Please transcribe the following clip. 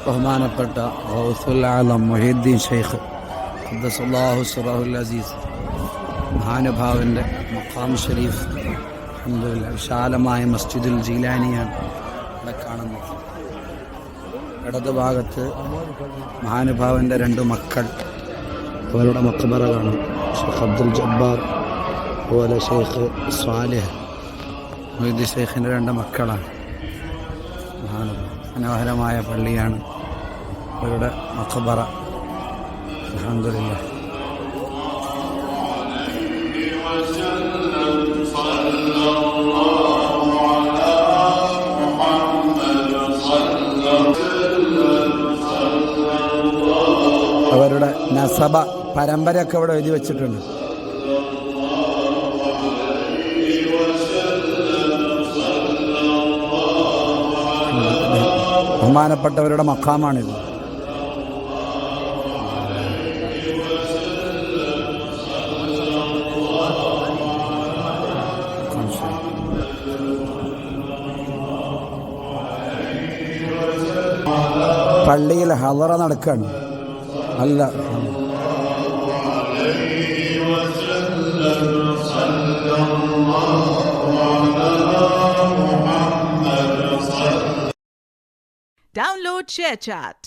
ബഹുമാനപ്പെട്ട ഗൗസുൽ ആലം മുഹീദ്ദീൻ ഷെയ്ഖ് ഖദ്ദസല്ലാഹു സിറഹുൽ അസീസ് മഹാനുഭാവൻ്റെ മഖാം ഷരീഫ് അൽഹംദുലില്ലാഹ് വിശാലമായ മസ്ജിദുൽ ജീലാനിയാണ് ഇവിടെ കാണുന്നത്. ഇടതുഭാഗത്ത് മഹാനുഭാവൻ്റെ രണ്ട് മക്കൾ, അവരുടെ മക്ബറ കാണും. ഷെയ്ഖ് അബ്ദുൽ ജബ്ബാർ, അതുപോലെ ഷെയ്ഖ് സ്വാലിഹ്. മുഹീദ്ദീൻ ഷെയ്ഖിൻ്റെ രണ്ട് മക്കളാണ്. മനോഹരമായ പള്ളിയാണ് അവരുടെ മഖബറ. അൽഹംദുലില്ലാഹ്. അവരുടെ നസബ പരമ്പരയൊക്കെ ഇവിടെ എഴുതി വെച്ചിട്ടുണ്ട്. ബഹുമാനപ്പെട്ടവരുടെ മഖാമാണിത്. പള്ളിയിൽ ഹളറ നടക്കുകയാണ്. അല്ല Download ShareChat.